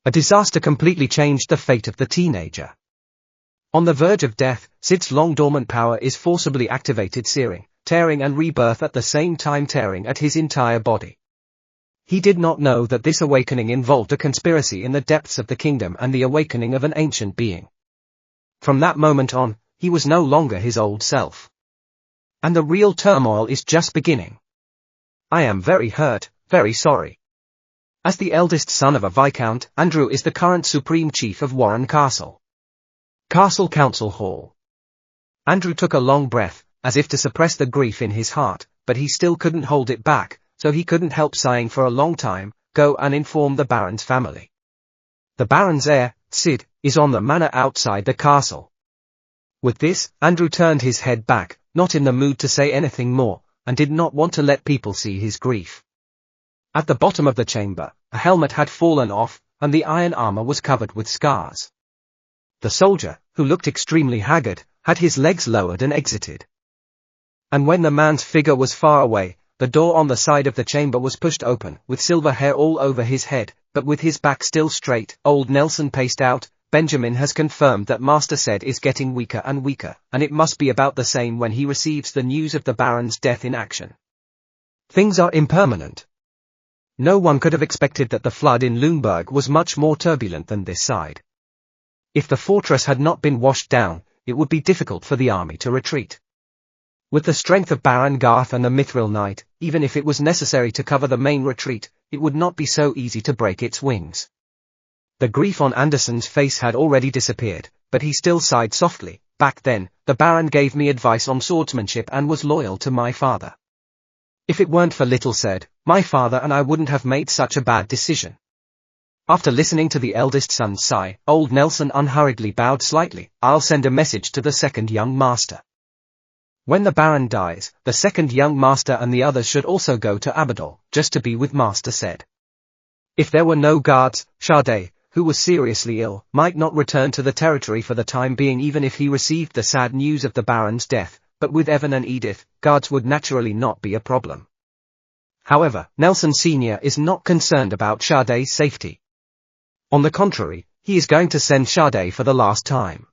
A disaster completely changed the fate of the teenager. On the verge of death, Seid's long-dormant power is forcibly activated, searing, tearing and rebirth at the same time, tearing at his entire body. He did not know that this awakening involved a conspiracy in the depths of the kingdom and the awakening of an ancient being. From that moment on, he was no longer his old self. And the real turmoil is just beginning. I am very hurt, very sorry. As the eldest son of a Viscount, Andrew is the current Supreme Chief of Warren Castle. Castle Council Hall. Andrew took a long breath, as if to suppress the grief in his heart, but he still couldn't hold it back, so he couldn't help sighing for a long time. Go and inform the Baron's family. The Baron's heir, Seid, is on the manor outside the castle. With this, Andrew turned his head back, not in the mood to say anything more, and did not want to let people see his grief. At the bottom of the chamber, a helmet had fallen off, and the iron armor was covered with scars. The soldier, who looked extremely haggard, had his legs lowered and exited. And when the man's figure was far away, the door on the side of the chamber was pushed open, with silver hair all over his head, but with his back still straight. Old Nelson paced out. Benjamin has confirmed that Master Seid is getting weaker and weaker, and it must be about the same when he receives the news of the Baron's death in action. Things are impermanent. No one could have expected that the flood in Lüneburg was much more turbulent than this side. If the fortress had not been washed down, it would be difficult for the army to retreat. With the strength of Baron Garth and the Mithril Knight, even if it was necessary to cover the main retreat, it would not be so easy to break its wings. The grief on Anderson's face had already disappeared, but he still sighed softly. Back then, the Baron gave me advice on swordsmanship and was loyal to my father. If it weren't for little Seid, my father and I wouldn't have made such a bad decision. After listening to the eldest son's sigh, old Nelson unhurriedly bowed slightly. I'll send a message to the second young master. When the Baron dies, the second young master and the others should also go to Aberdal, just to be with Master Seid. If there were no guards, Sade, who was seriously ill, might not return to the territory for the time being even if he received the sad news of the Baron's death. But with Evan and Edith, guards would naturally not be a problem. However, Nelson Sr. is not concerned about Sade's safety. On the contrary, he is going to send Sade for the last time.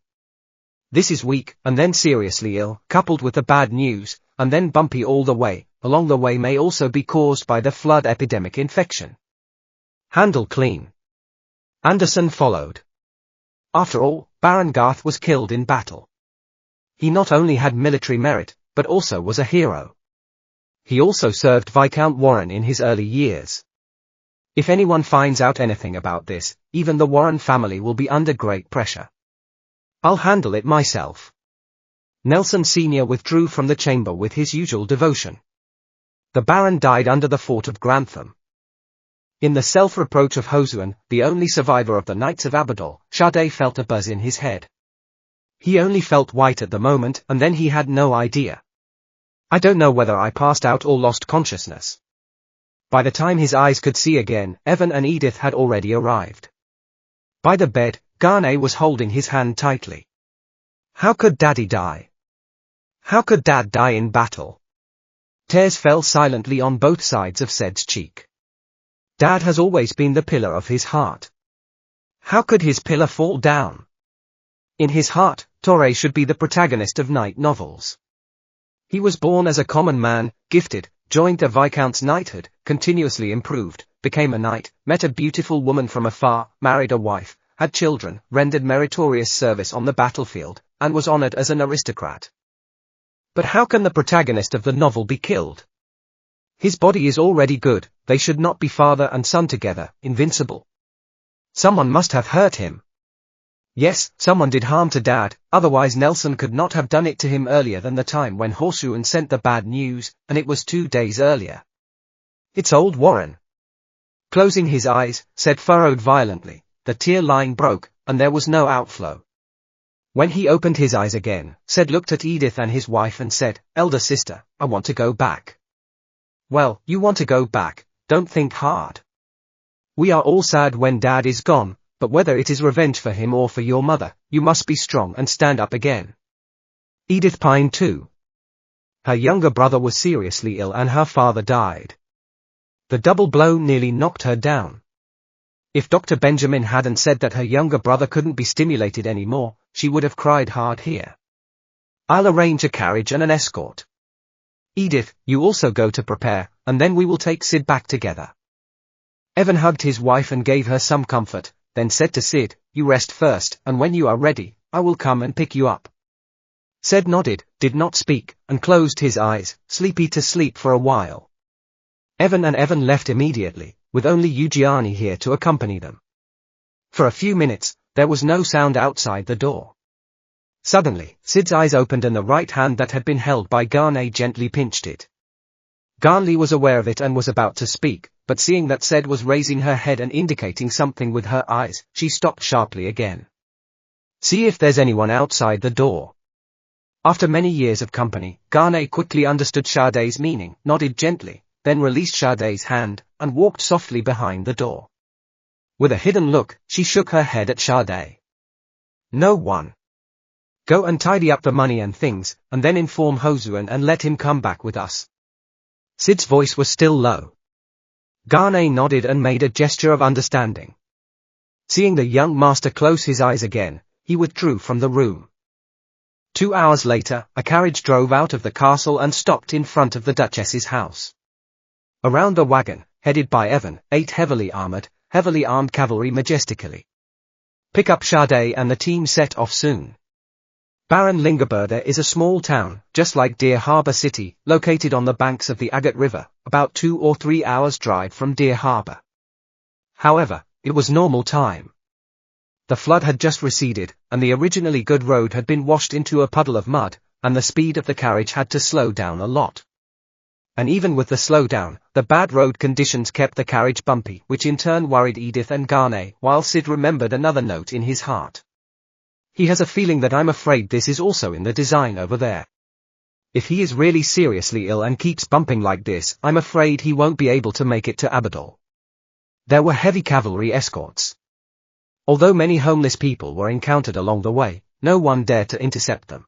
This is weak, and then seriously ill, coupled with the bad news, and then bumpy all the way, along the way may also be caused by the flood epidemic infection. Handle clean. Anderson followed. After all, Baron Garth was killed in battle. He not only had military merit, but also was a hero. He also served Viscount Warren in his early years. If anyone finds out anything about this, even the Warren family will be under great pressure. I'll handle it myself. Nelson Sr. withdrew from the chamber with his usual devotion. The Baron died under the fort of Grantham. In the self-reproach of Hosuan, the only survivor of the Knights of Aberdal, Sade felt a buzz in his head. He only felt white at the moment, and then he had no idea. I don't know whether I passed out or lost consciousness. By the time his eyes could see again, Evan and Edith had already arrived. By the bed, Garnet was holding his hand tightly. How could Daddy die? How could Dad die in battle? Tears fell silently on both sides of Seid's cheek. Dad has always been the pillar of his heart. How could his pillar fall down? In his heart, Torre should be the protagonist of knight novels. He was born as a common man, gifted, joined the Viscount's knighthood, continuously improved, became a knight, met a beautiful woman from afar, married a wife, had children, rendered meritorious service on the battlefield, and was honored as an aristocrat. But how can the protagonist of the novel be killed? His body is already good, they should not be father and son together, invincible. Someone must have hurt him. Yes, someone did harm to Dad, otherwise Nelson could not have done it to him earlier than the time when Hosuan sent the bad news, and it was 2 days earlier. It's old Warren. Closing his eyes, Seid furrowed violently, the tear line broke, and there was no outflow. When he opened his eyes again, Seid looked at Edith and his wife and said, "Elder sister, I want to go back." "Well, you want to go back, don't think hard. We are all sad when Dad is gone, but whether it is revenge for him or for your mother, you must be strong and stand up again." Edith pined too. Her younger brother was seriously ill and her father died. The double blow nearly knocked her down. If Dr. Benjamin hadn't said that her younger brother couldn't be stimulated anymore, she would have cried hard here. I'll arrange a carriage and an escort. Edith, you also go to prepare, and then we will take Sid back together. Evan hugged his wife and gave her some comfort, then said to Sid, you rest first, and when you are ready, I will come and pick you up. Sid nodded, did not speak, and closed his eyes, sleepy to sleep for a while. Evan and Evan left immediately, with only Eugiani here to accompany them. For a few minutes, there was no sound outside the door. Suddenly, Sid's eyes opened and the right hand that had been held by Garnet gently pinched it. Garnet was aware of it and was about to speak, but seeing that Sid was raising her head and indicating something with her eyes, she stopped sharply again. See if there's anyone outside the door. After many years of company, Garnet quickly understood Sade's meaning, nodded gently, then released Sade's hand, and walked softly behind the door. With a hidden look, she shook her head at Sade. No one. Go and tidy up the money and things, and then inform Hosuan and let him come back with us. Sid's voice was still low. Garnet nodded and made a gesture of understanding. Seeing the young master close his eyes again, he withdrew from the room. 2 hours later, a carriage drove out of the castle and stopped in front of the Duchess's house. Around the wagon, headed by Evan, 8 heavily armed cavalry majestically. Pick up Sade and the team set off soon. Baron Lingerberde is a small town, just like Deer Harbor City, located on the banks of the Agat River, about 2 or 3 hours' drive from Deer Harbor. However, it was normal time. The flood had just receded, and the originally good road had been washed into a puddle of mud, and the speed of the carriage had to slow down a lot. And even with the slowdown, the bad road conditions kept the carriage bumpy, which in turn worried Edith and Garnet, while Sid remembered another note in his heart. He has a feeling that I'm afraid this is also in the design over there. If he is really seriously ill and keeps bumping like this, I'm afraid he won't be able to make it to Abadol. There were heavy cavalry escorts. Although many homeless people were encountered along the way, no one dared to intercept them.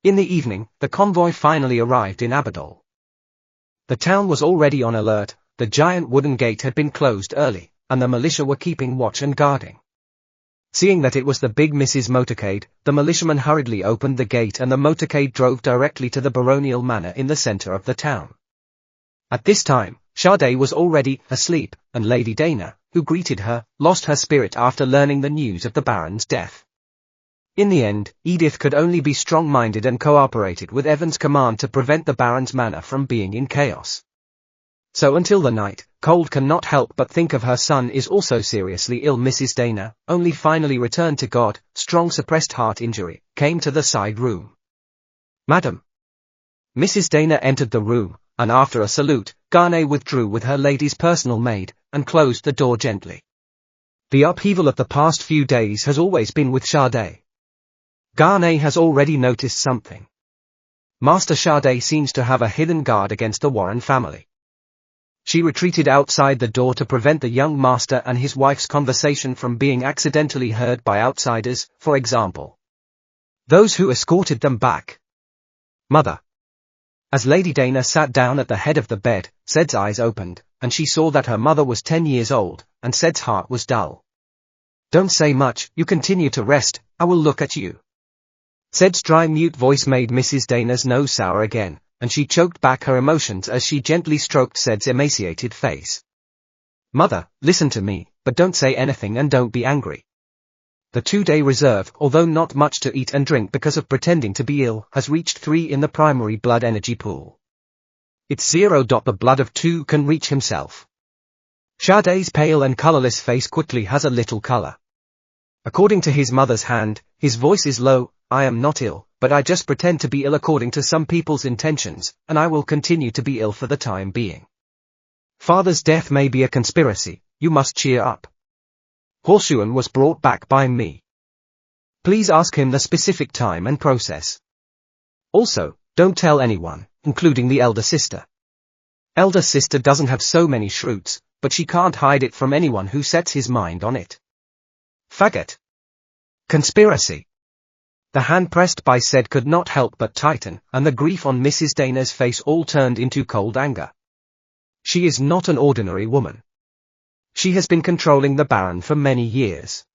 In the evening, the convoy finally arrived in Abadol. The town was already on alert, the giant wooden gate had been closed early, and the militia were keeping watch and guarding. Seeing that it was the big Mrs. Motorcade, the militiamen hurriedly opened the gate and the motorcade drove directly to the baronial manor in the center of the town. At this time, Sade was already asleep, and Lady Dana, who greeted her, lost her spirit after learning the news of the Baron's death. In the end, Edith could only be strong-minded and cooperated with Evan's command to prevent the Baron's manor from being in chaos. So until the night, Cold cannot help but think of her son is also seriously ill. Mrs. Dana, only finally returned to God, strong suppressed heart injury, came to the side room. Madam. Mrs. Dana entered the room, and after a salute, Garnet withdrew with her lady's personal maid, and closed the door gently. The upheaval of the past few days has always been with Sade. Garnet has already noticed something. Master Sade seems to have a hidden guard against the Warren family. She retreated outside the door to prevent the young master and his wife's conversation from being accidentally heard by outsiders, for example. Those who escorted them back. Mother. As Lady Dana sat down at the head of the bed, Sed's eyes opened, and she saw that her mother was 10 years old, and Sed's heart was dull. Don't say much, you continue to rest, I will look at you. Sed's dry mute voice made Mrs. Dana's nose sour again, and she choked back her emotions as she gently stroked Sed's emaciated face. Mother, listen to me, but don't say anything and don't be angry. The 2-day reserve, although not much to eat and drink because of pretending to be ill, has reached 3 in the primary blood energy pool. It's 0. The blood of 2 can reach himself. Sade's pale and colorless face quickly has a little color. According to his mother's hand, his voice is low, I am not ill, but I just pretend to be ill according to some people's intentions, and I will continue to be ill for the time being. Father's death may be a conspiracy, you must cheer up. Horseshoean was brought back by me. Please ask him the specific time and process. Also, don't tell anyone, including the elder sister. Elder sister doesn't have so many shrewds, but she can't hide it from anyone who sets his mind on it. Faggot. Conspiracy. The hand pressed by Sed could not help but tighten, and the grief on Mrs. Dana's face all turned into cold anger. She is not an ordinary woman. She has been controlling the Baron for many years.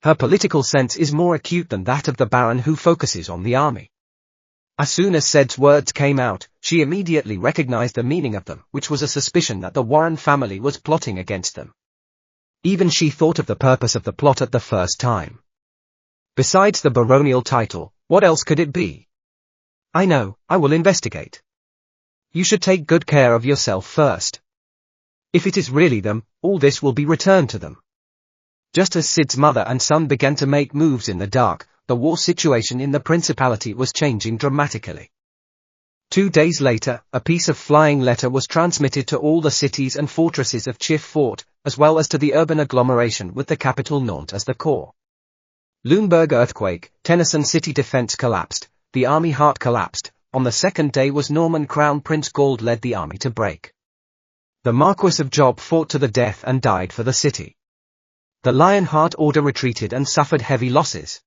Her political sense is more acute than that of the Baron, who focuses on the army. As soon as Seid's words came out, she immediately recognized the meaning of them, which was a suspicion that the Warren family was plotting against them. Even she thought of the purpose of the plot at the first time. Besides the baronial title, what else could it be? I know, I will investigate. You should take good care of yourself first. If it is really them, all this will be returned to them. Just as Seid's mother and son began to make moves in the dark, the war situation in the principality was changing dramatically. 2 days later, a piece of flying letter was transmitted to all the cities and fortresses of Chief Fort, as well as to the urban agglomeration with the capital Nantes as the core. Lunenburg earthquake, Tennyson city defense collapsed, the army heart collapsed. On the second day was Norman Crown Prince Gald led the army to break. The Marquis of Job fought to the death and died for the city. The Lionheart Order retreated and suffered heavy losses.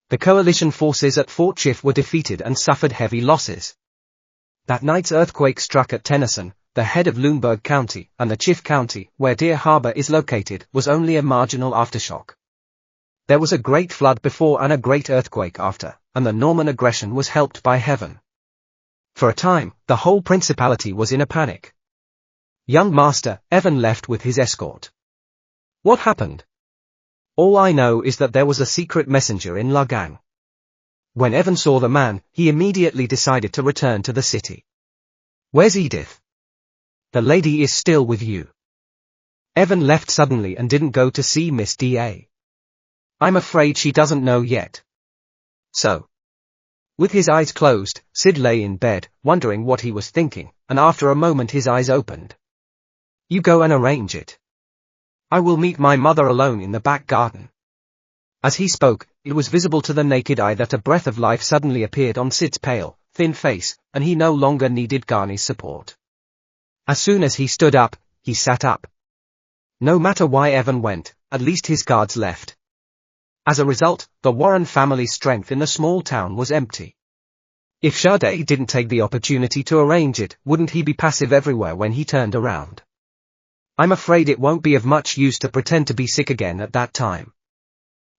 The coalition forces at Fort Chief were defeated and suffered heavy losses. That night's earthquake struck at Tennyson, the head of Lunenburg County, and the Chief County, where Deer Harbor is located, was only a marginal aftershock. There was a great flood before and a great earthquake after, and the Norman aggression was helped by heaven. For a time, the whole principality was in a panic. Young Master Evan left with his escort. What happened? All I know is that there was a secret messenger in La Gang. When Evan saw the man, he immediately decided to return to the city. Where's Edith? The lady is still with you. Evan left suddenly and didn't go to see Miss D.A. I'm afraid she doesn't know yet. So. With his eyes closed, Seid lay in bed, wondering what he was thinking, and after a moment his eyes opened. You go and arrange it. I will meet my mother alone in the back garden. As he spoke, it was visible to the naked eye that a breath of life suddenly appeared on Seid's pale, thin face, and he no longer needed Ghani's support. As soon as he stood up, he sat up. No matter why Evan went, at least his guards left. As a result, the Warren family's strength in the small town was empty. If Seid didn't take the opportunity to arrange it, wouldn't he be passive everywhere when he turned around? I'm afraid it won't be of much use to pretend to be sick again at that time.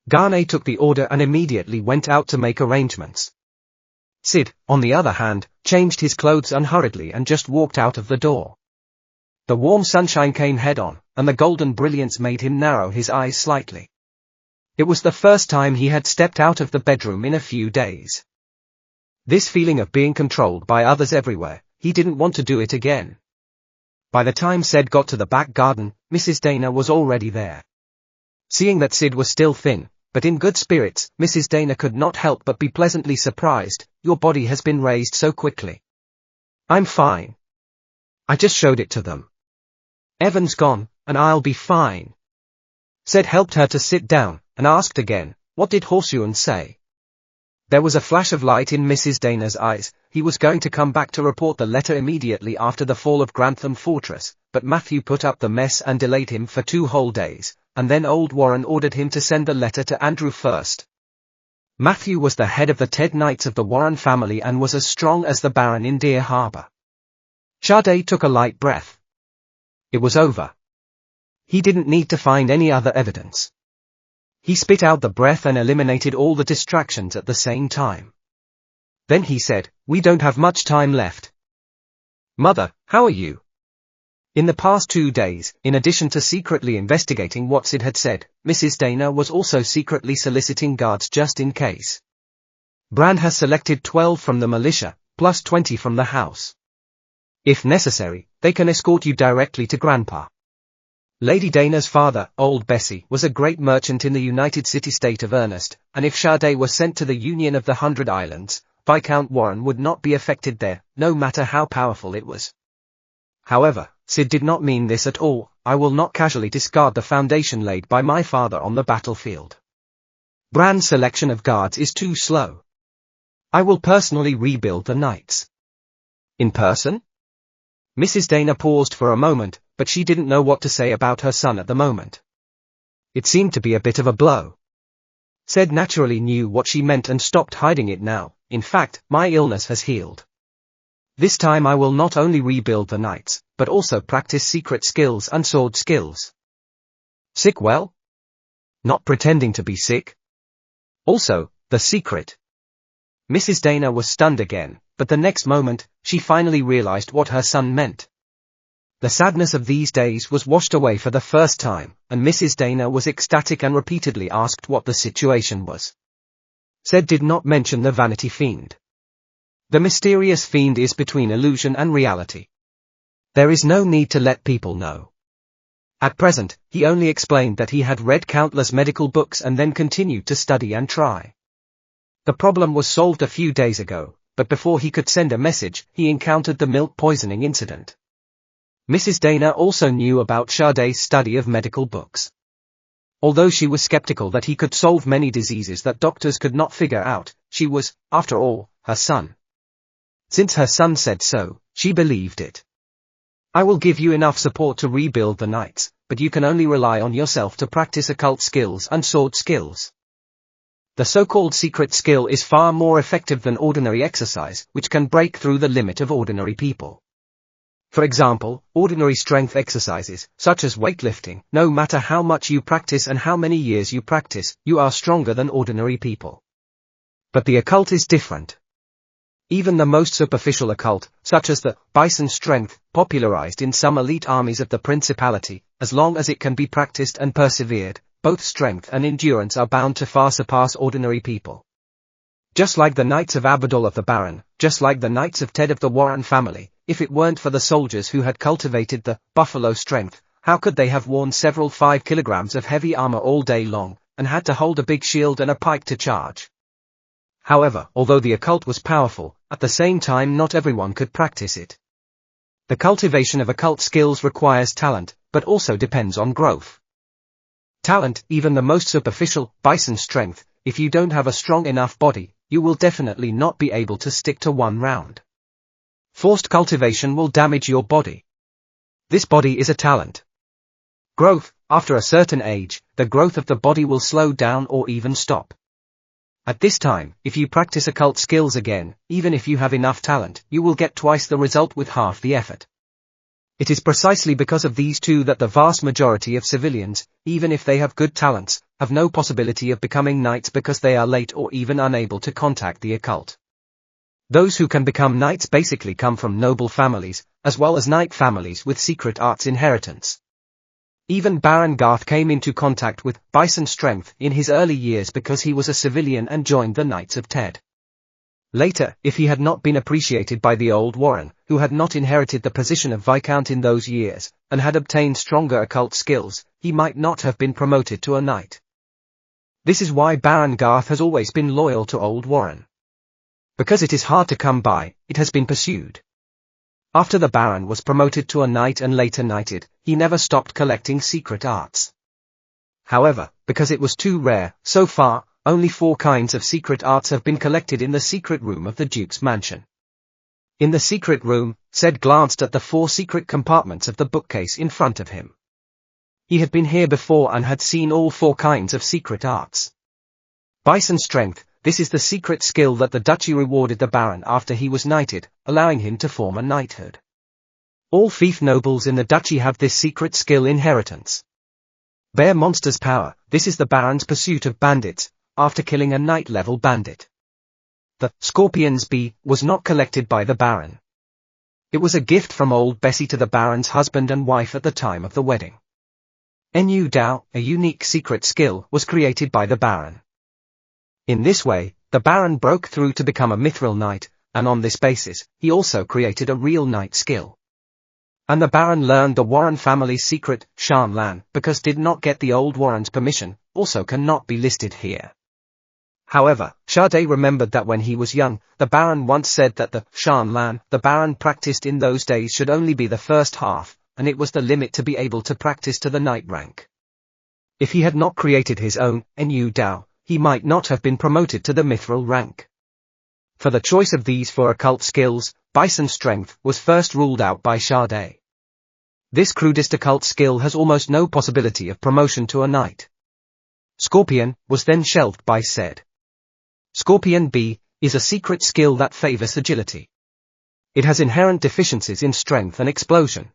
Ghani took the order and immediately went out to make arrangements. Seid, on the other hand, changed his clothes unhurriedly and just walked out of the door. The warm sunshine came head-on, and the golden brilliance made him narrow his eyes slightly. It was the first time he had stepped out of the bedroom in a few days. This feeling of being controlled by others everywhere, he didn't want to do it again. By the time Seid got to the back garden, Mrs. Dana was already there. Seeing that Seid was still thin, but in good spirits, Mrs. Dana could not help but be pleasantly surprised. Your body has been raised so quickly. I'm fine. I just showed it to them. Evan's gone, and I'll be fine. Seid helped her to sit down, and asked again, what did Horsewan say? There was a flash of light in Mrs. Dana's eyes. He was going to come back to report the letter immediately after the fall of Grantham Fortress, but Matthew put up the mess and delayed him for 2 whole days, and then old Warren ordered him to send the letter to Andrew first. Matthew was the head of the Ted Knights of the Warren family and was as strong as the Baron in Deer Harbor. Seid took a light breath. It was over. He didn't need to find any other evidence. He spit out the breath and eliminated all the distractions at the same time. Then he said, we don't have much time left. Mother, how are you? In the past 2 days, in addition to secretly investigating what Seid had said, Mrs. Dana was also secretly soliciting guards just in case. Bran has selected 12 from the militia, plus 20 from the house. If necessary, they can escort you directly to Grandpa. Lady Dana's father, Old Bessie, was a great merchant in the United City-State of Ernest, and if Seid was sent to the Union of the 100 Islands, Viscount Warren would not be affected there, no matter how powerful it was. However, Seid did not mean this at all. I will not casually discard the foundation laid by my father on the battlefield. Bran's selection of guards is too slow. I will personally rebuild the knights. In person? Mrs. Dana paused for a moment, but she didn't know what to say about her son at the moment. It seemed to be a bit of a blow. Seid naturally knew what she meant and stopped hiding it now. In fact, my illness has healed. This time I will not only rebuild the knights, but also practice secret skills and sword skills. Sick well? Not pretending to be sick? Also, the secret. Mrs. Dana was stunned again, but the next moment, she finally realized what her son meant. The sadness of these days was washed away for the first time, and Mrs. Dana was ecstatic and repeatedly asked what the situation was. Seid did not mention the vanity fiend. The mysterious fiend is between illusion and reality. There is no need to let people know. At present, he only explained that he had read countless medical books and then continued to study and try. The problem was solved a few days ago, but before he could send a message, he encountered the milk poisoning incident. Mrs. Dana also knew about Said's study of medical books. Although she was skeptical that he could solve many diseases that doctors could not figure out, she was, after all, her son. Since her son said so, she believed it. I will give you enough support to rebuild the knights, but you can only rely on yourself to practice occult skills and sword skills. The so-called secret skill is far more effective than ordinary exercise, which can break through the limit of ordinary people. For example, ordinary strength exercises, such as weightlifting, no matter how much you practice and how many years you practice, you are stronger than ordinary people. But the occult is different. Even the most superficial occult, such as the bison strength, popularized in some elite armies of the principality, as long as it can be practiced and persevered, both strength and endurance are bound to far surpass ordinary people. Just like the Knights of Abadol of the Baron, just like the Knights of Ted of the Warren family, if it weren't for the soldiers who had cultivated the buffalo strength, how could they have worn several 5 kilograms of heavy armor all day long, and had to hold a big shield and a pike to charge? However, although the occult was powerful, at the same time not everyone could practice it. The cultivation of occult skills requires talent, but also depends on growth. Talent, even the most superficial, bison strength, if you don't have a strong enough body, you will definitely not be able to stick to one round. Forced cultivation will damage your body. This body is a talent. Growth, after a certain age, the growth of the body will slow down or even stop. At this time, if you practice occult skills again, even if you have enough talent, you will get twice the result with half the effort. It is precisely because of these two that the vast majority of civilians, even if they have good talents, have no possibility of becoming knights because they are late or even unable to contact the occult. Those who can become knights basically come from noble families, as well as knight families with secret arts inheritance. Even Baron Garth came into contact with bison strength in his early years because he was a civilian and joined the Knights of Ted. Later, if he had not been appreciated by the old Warren, who had not inherited the position of Viscount in those years, and had obtained stronger occult skills, he might not have been promoted to a knight. This is why Baron Garth has always been loyal to old Warren. Because it is hard to come by, it has been pursued. After the Baron was promoted to a knight and later knighted, he never stopped collecting secret arts. However, because it was too rare, so far, only 4 kinds of secret arts have been collected in the secret room of the Duke's mansion. In the secret room, Seid glanced at the 4 secret compartments of the bookcase in front of him. He had been here before and had seen all 4 kinds of secret arts. Bison strength, this is the secret skill that the duchy rewarded the Baron after he was knighted, allowing him to form a knighthood. All fief nobles in the duchy have this secret skill inheritance. Bear monster's power, this is the Baron's pursuit of bandits, after killing a knight-level bandit. The Scorpion's Bee was not collected by the Baron. It was a gift from old Bessie to the Baron's husband and wife at the time of the wedding. Nu Dao, a unique secret skill, was created by the Baron. In this way, the Baron broke through to become a mithril knight, and on this basis, he also created a real knight skill. And the Baron learned the Warren family's secret, Shan Lan, because did not get the old Warren's permission, also cannot be listed here. However, Said remembered that when he was young, the Baron once said that the Shan Lan the Baron practiced in those days should only be the first half, and it was the limit to be able to practice to the knight rank. If he had not created his own, Nu Dao, he might not have been promoted to the mithril rank. For the choice of these 4 occult skills, bison strength was first ruled out by Said. This crudest occult skill has almost no possibility of promotion to a knight. Scorpion was then shelved by Seid. Scorpion Bee is a secret skill that favors agility. It has inherent deficiencies in strength and explosion.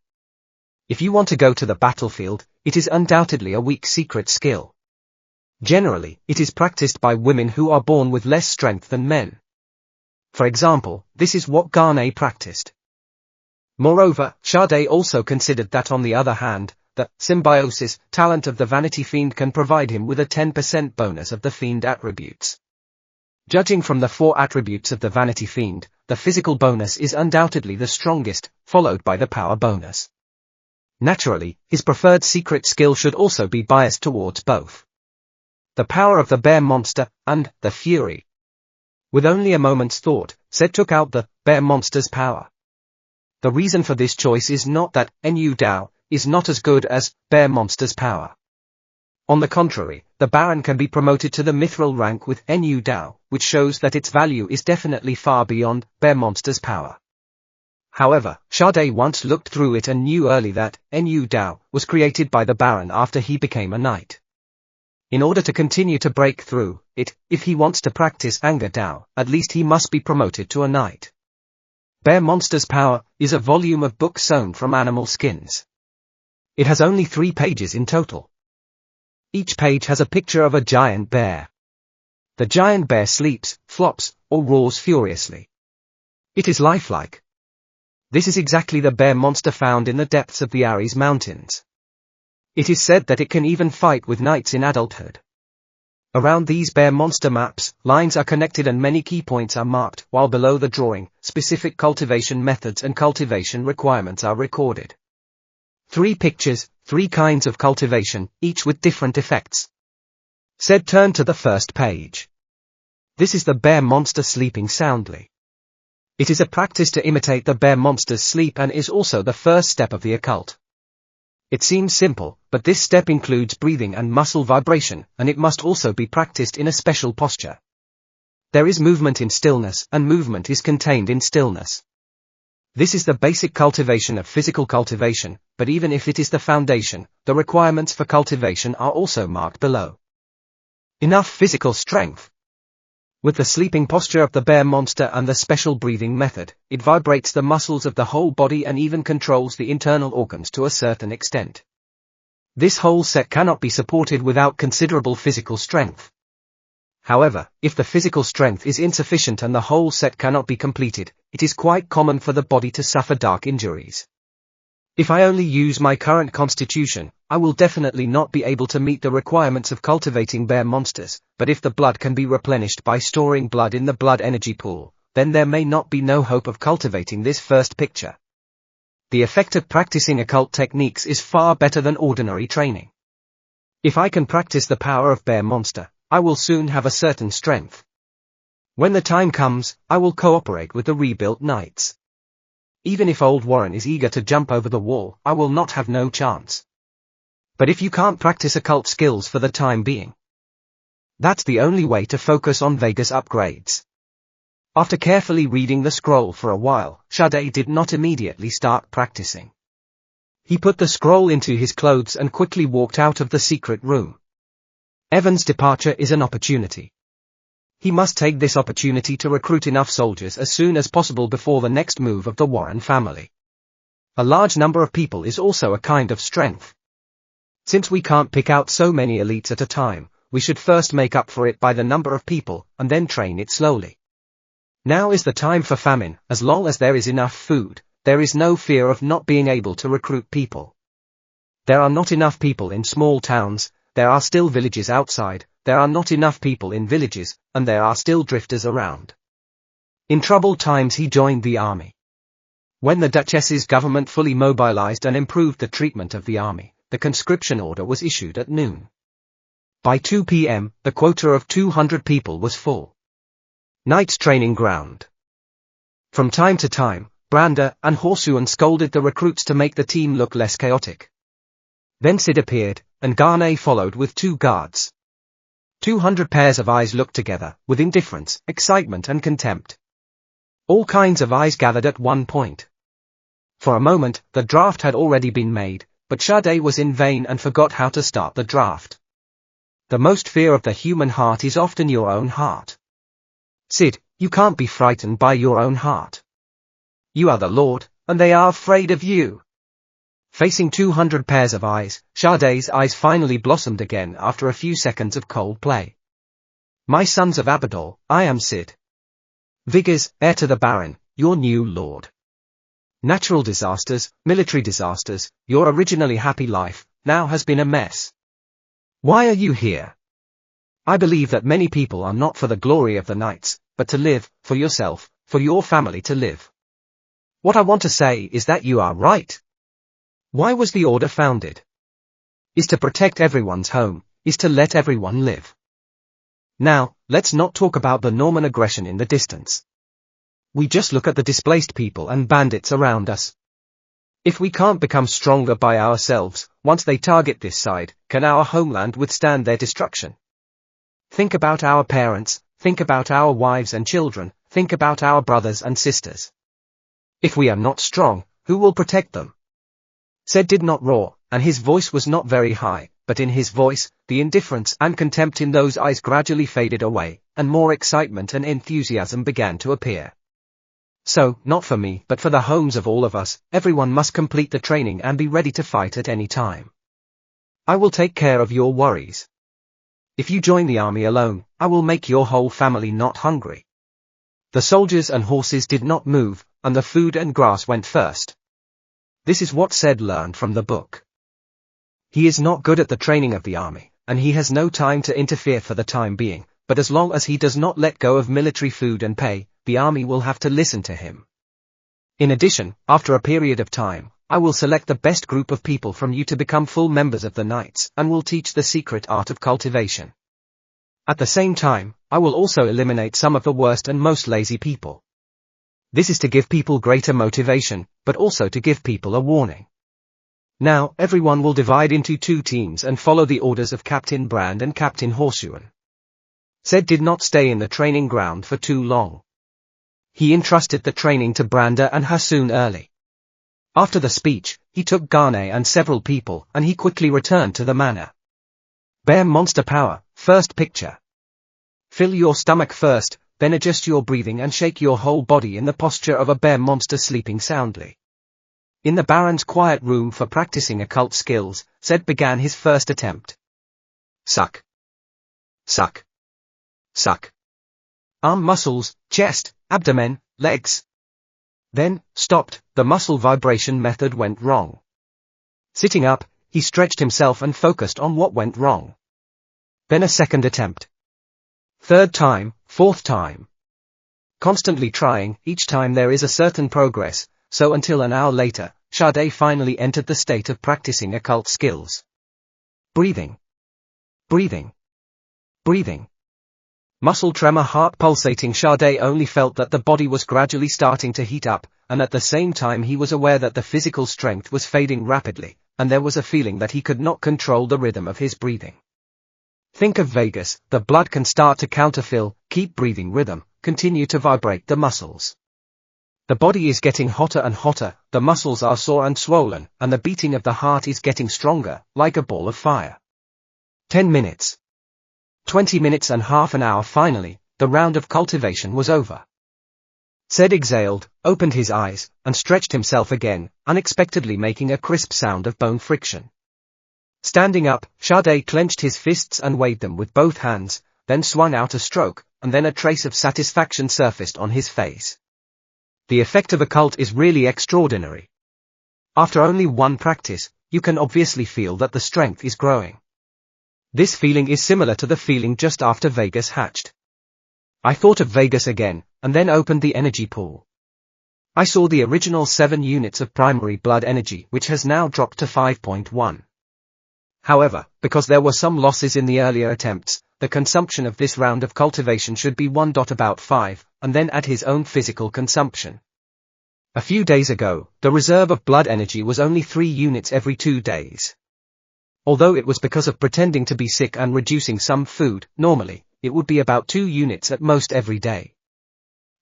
If you want to go to the battlefield, it is undoubtedly a weak secret skill. Generally, it is practiced by women who are born with less strength than men. For example, this is what Garnet practiced. Moreover, Seid also considered that on the other hand, the symbiosis talent of the Vanity Fiend can provide him with a 10% bonus of the Fiend attributes. Judging from the 4 attributes of the Vanity Fiend, the physical bonus is undoubtedly the strongest, followed by the power bonus. Naturally, his preferred secret skill should also be biased towards both the power of the bear monster, and the fury. With only a moment's thought, Seid took out the bear monster's power. The reason for this choice is not that androuses is not as good as bear monster's power. On the contrary, the Baron can be promoted to the mithril rank with androuses, which shows that its value is definitely far beyond bear monster's power. However, Seid once looked through it and knew early that androuses was created by the Baron after he became a knight. In order to continue to break through it, if he wants to practice androuses, at least he must be promoted to a knight. Bear monster's power is a volume of book sewn from animal skins. It has only 3 pages in total. Each page has a picture of a giant bear. The giant bear sleeps, flops, or roars furiously. It is lifelike. This is exactly the bear monster found in the depths of the Ares Mountains. It is said that it can even fight with knights in adulthood. Around these bear monster maps, lines are connected and many key points are marked, while below the drawing, specific cultivation methods and cultivation requirements are recorded. 3 pictures, 3 kinds of cultivation, each with different effects. Seid turned to the first page. This is the bear monster sleeping soundly. It is a practice to imitate the bear monster's sleep and is also the first step of the occult. It seems simple, but this step includes breathing and muscle vibration, and it must also be practiced in a special posture. There is movement in stillness, and movement is contained in stillness. This is the basic cultivation of physical cultivation, but even if it is the foundation, the requirements for cultivation are also marked below. Enough physical strength. With the sleeping posture of the bear monster and the special breathing method, it vibrates the muscles of the whole body and even controls the internal organs to a certain extent. This whole set cannot be supported without considerable physical strength. However, if the physical strength is insufficient and the whole set cannot be completed, it is quite common for the body to suffer dark injuries. If I only use my current constitution, I will definitely not be able to meet the requirements of cultivating bear monsters, but if the blood can be replenished by storing blood in the blood energy pool, then there may not be no hope of cultivating this first picture. The effect of practicing occult techniques is far better than ordinary training. If I can practice the power of bear monster, I will soon have a certain strength. When the time comes, I will cooperate with the rebuilt knights. Even if old Warren is eager to jump over the wall, I will not have no chance. But if you can't practice occult skills for the time being, that's the only way to focus on Vega's upgrades. After carefully reading the scroll for a while, Seid did not immediately start practicing. He put the scroll into his clothes and quickly walked out of the secret room. Evan's departure is an opportunity. He must take this opportunity to recruit enough soldiers as soon as possible before the next move of the Warren family. A large number of people is also a kind of strength. Since we can't pick out so many elites at a time, we should first make up for it by the number of people, and then train it slowly. Now is the time for famine. As long as there is enough food, there is no fear of not being able to recruit people. There are not enough people in small towns, there are still villages outside, there are not enough people in villages, and there are still drifters around. In troubled times he joined the army. When the Duchess's government fully mobilized and improved the treatment of the army, the conscription order was issued at noon. By 2 p.m., the quota of 200 people was full. Knight's training ground. From time to time, Brander and Horsuan scolded the recruits to make the team look less chaotic. Then Seid appeared, and Garnet followed with 2 guards. 200 pairs of eyes looked together, with indifference, excitement and contempt. All kinds of eyes gathered at one point. For a moment, the draft had already been made, but Seid was in vain and forgot how to start the draft. The most fear of the human heart is often your own heart. Seid, you can't be frightened by your own heart. You are the Lord, and they are afraid of you. Facing 200 pairs of eyes, Said's eyes finally blossomed again after a few seconds of cold play. My sons of Abydos, I am Seid. Vigors, heir to the Baron, your new lord. Natural disasters, military disasters, your originally happy life, now has been a mess. Why are you here? I believe that many people are not for the glory of the knights, but to live, for yourself, for your family to live. What I want to say is that you are right. Why was the order founded? Is to protect everyone's home, is to let everyone live. Now, let's not talk about the Norman aggression in the distance. We just look at the displaced people and bandits around us. If we can't become stronger by ourselves, once they target this side, can our homeland withstand their destruction? Think about our parents, think about our wives and children, think about our brothers and sisters. If we are not strong, who will protect them? Seid did not roar, and his voice was not very high, but in his voice, the indifference and contempt in those eyes gradually faded away, and more excitement and enthusiasm began to appear. So, not for me, but for the homes of all of us, everyone must complete the training and be ready to fight at any time. I will take care of your worries. If you join the army alone, I will make your whole family not hungry. The soldiers and horses did not move, and the food and grass went first. This is what Seid learned from the book. He is not good at the training of the army, and he has no time to interfere for the time being, but as long as he does not let go of military food and pay, the army will have to listen to him. In addition, after a period of time, I will select the best group of people from you to become full members of the Knights, and will teach the secret art of cultivation. At the same time, I will also eliminate some of the worst and most lazy people. This is to give people greater motivation, but also to give people a warning. Now, everyone will divide into 2 teams and follow the orders of Captain Brand and Captain Horseshoen. Seid did not stay in the training ground for too long. He entrusted the training to Brander and Hassoun early. After the speech, he took Garnet and several people, and he quickly returned to the manor. Bear monster power, first picture. Fill your stomach first, then adjust your breathing and shake your whole body in the posture of a bear monster sleeping soundly. In the Baron's quiet room for practicing occult skills, Seid began his first attempt. Suck. Suck. Suck. Arm muscles, chest, abdomen, legs. Then, stopped, the muscle vibration method went wrong. Sitting up, he stretched himself and focused on what went wrong. Then a second attempt. Third time, fourth time. Constantly trying, each time there is a certain progress, so until an hour later, Said finally entered the state of practicing occult skills. Breathing. Breathing. Breathing. Muscle tremor, heart pulsating. Said only felt that the body was gradually starting to heat up, and at the same time he was aware that the physical strength was fading rapidly, and there was a feeling that he could not control the rhythm of his breathing. Think of Vegas, the blood can start to counterfill, keep breathing rhythm, continue to vibrate the muscles. The body is getting hotter and hotter, the muscles are sore and swollen, and the beating of the heart is getting stronger, like a ball of fire. 10 minutes. 20 minutes and half an hour. Finally, the round of cultivation was over. Seid exhaled, opened his eyes, and stretched himself again, unexpectedly making a crisp sound of bone friction. Standing up, Said clenched his fists and waved them with both hands, then swung out a stroke, and then a trace of satisfaction surfaced on his face. The effect of occult is really extraordinary. After only one practice, you can obviously feel that the strength is growing. This feeling is similar to the feeling just after Vegas hatched. I thought of Vegas again, and then opened the energy pool. I saw the original 7 units of primary blood energy, which has now dropped to 5.1. However, because there were some losses in the earlier attempts, the consumption of this round of cultivation should be about 5, and then add his own physical consumption. A few days ago, the reserve of blood energy was only 3 units every 2 days. Although it was because of pretending to be sick and reducing some food, normally, it would be about 2 units at most every day.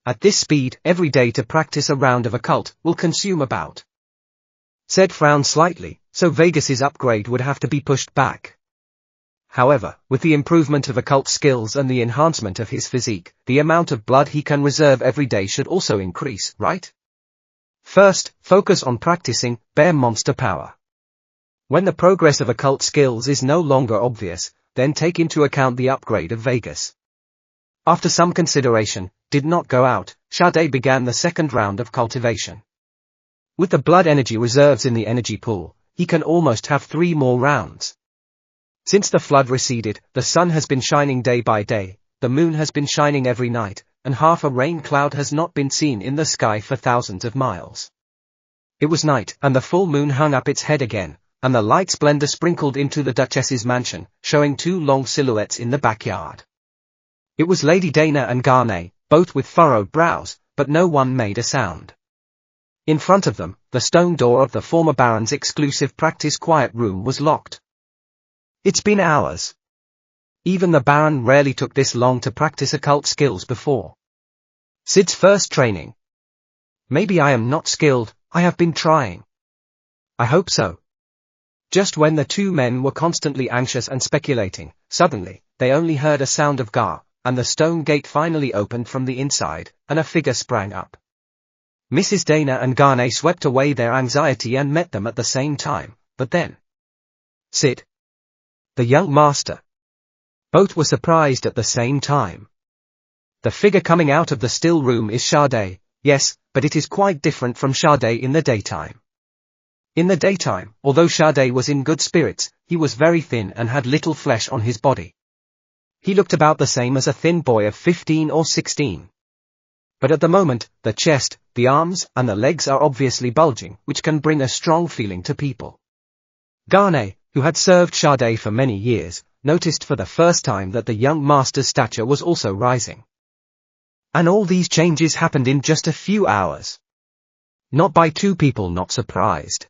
At this speed, every day to practice a round of occult will consume about. Seid frowned slightly, so Vegas's upgrade would have to be pushed back. However, with the improvement of occult skills and the enhancement of his physique, the amount of blood he can reserve every day should also increase, right? First, focus on practicing bear monster power. When the progress of occult skills is no longer obvious, then take into account the upgrade of Vegas. After some consideration, did not go out, Seid began the second round of cultivation. With the blood energy reserves in the energy pool, he can almost have 3 more rounds. Since the flood receded, the sun has been shining day by day, the moon has been shining every night, and half a rain cloud has not been seen in the sky for thousands of miles. It was night, and the full moon hung up its head again, and the light splendor sprinkled into the Duchess's mansion, showing 2 long silhouettes in the backyard. It was Lady Dana and Garnet, both with furrowed brows, but no one made a sound. In front of them, the stone door of the former Baron's exclusive practice quiet room was locked. It's been hours. Even the Baron rarely took this long to practice occult skills before. Seid's first training. Maybe I am not skilled, I have been trying. I hope so. Just when the 2 men were constantly anxious and speculating, suddenly, they only heard a sound of gar, and the stone gate finally opened from the inside, and a figure sprang up. Mrs. Dana and Garnet swept away their anxiety and met them at the same time, but then. Seid. The young master. Both were surprised at the same time. The figure coming out of the still room is Seid, yes, but it is quite different from Seid in the daytime. In the daytime, although Seid was in good spirits, he was very thin and had little flesh on his body. He looked about the same as a thin boy of 15 or 16. But at the moment, the chest, the arms, and the legs are obviously bulging, which can bring a strong feeling to people. Garnet, who had served Seid for many years, noticed for the first time that the young master's stature was also rising. And all these changes happened in just a few hours. Not by 2 people not surprised.